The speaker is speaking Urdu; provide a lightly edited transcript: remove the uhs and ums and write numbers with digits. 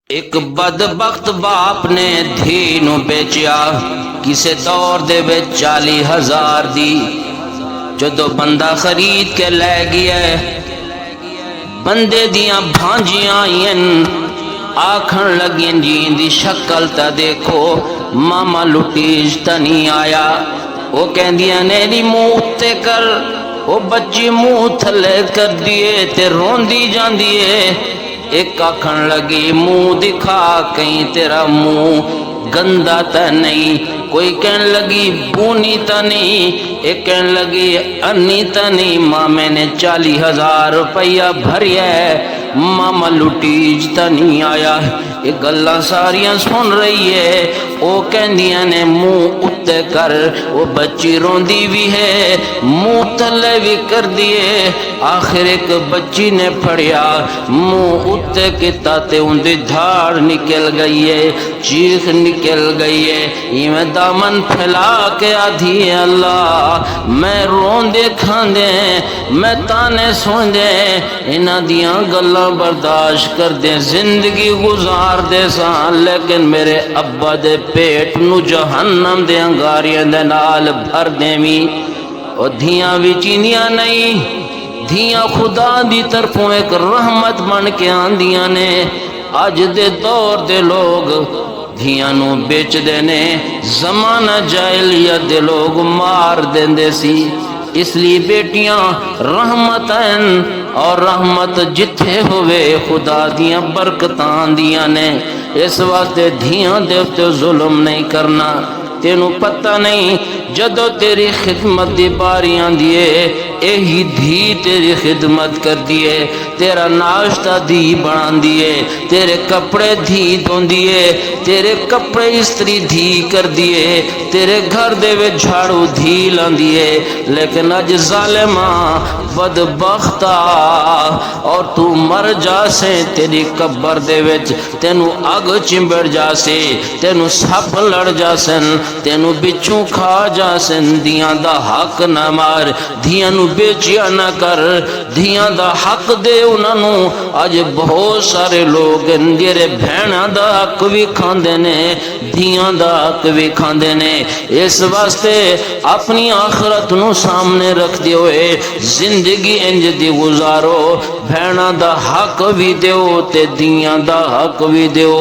ایک بدبخت باپ نے دھی نو بیچیا کسے دور دے وچ 40,000 دی جدو بندہ خرید کے لے گیا بندے دیاں بھانجیاں آئین آکھن لگین جین دی شکل تا دیکھو ماما لٹیج تا نہیں آیا وہ کہندیاں نیری منہ تے کر وہ بچی منہ تھلے کر دیے تے روندی جان دیے ایک آکھن لگی منہ دکھا کہیں تیرا منہ گندا تا نہیں کوئی کہن لگی بونی تا نہیں ایک کہن لگی انی تا نہیں ماں میں نے 40,000 روپیہ بھریا ہے ماما لٹیج تا نہیں آیا یہ گلاں ساریاں سن رہی ہے وہ کہندیاں نے منہ اتے کر وہ بچی روندی بھی ہے منہ تلے بھی کر دیے آخر ایک بچی نے پھڑیا منہ اتے کتا تے ان دی دھاڑ نکل گئی ہے چیخ نکل گئی ہے یہ میں دامن پھیلا کے آدھی ہے اللہ میں روندے کھاندے میں تانے سن دے انہاں دیاں گلاں برداشت کر دے زندگی گزار دے سان لیکن میرے ابا دے پیٹ نو جہنم دے انگاریاں دے نال بھر دیویں اور دھیاں بھی چینیاں نہیں دھیاں خدا دی طرفوں ایک رحمت بن کے آندیاں نے اج دے دور دے لوگ دھیاں نو بیچ دینے زمانہ جاہلیت دے لوگ مار دیندے سی اس لیے بیٹیاں رحمت ہیں اور رحمت جتھے ہوئے خدا دیاں برکتاں دیاں نے اس واسطے دھیاں دے تے ظلم نہیں کرنا تینوں پتہ نہیں جدو تیری خدمت دی باریاں دیے یہی دھی تیری خدمت کر دیے تیرا ناشتہ دھی بنا دیے تیرے کپڑے دھی دھون دیے تیرے کپڑے استری دھی کر دیے تیرے گھر دے وے جھاڑو دھی لان دیے لیکن اج ظالماں بدبختا اور تو مر جاسے تیری قبر دے وچ تینو اگ چمبڑ جاسے تینو سپ لڑ جاسن تینو بچھو کھا جاسن دیاں دا حق نہ مار دھیاں نو بیچیا نہ کر دھیاں دا حق دے انہاں نو اج بہت سارے لوگ اندیرے بھیناں دا حق بھی کھاندے نے دھیاں دا حق بھی کھاندے نے اس واسطے اپنی آخرت نو سامنے رکھ دے ہوئے زندگی انج دی گزارو بھیناں دا حق بھی دیو تے دھیاں دا حق بھی دیو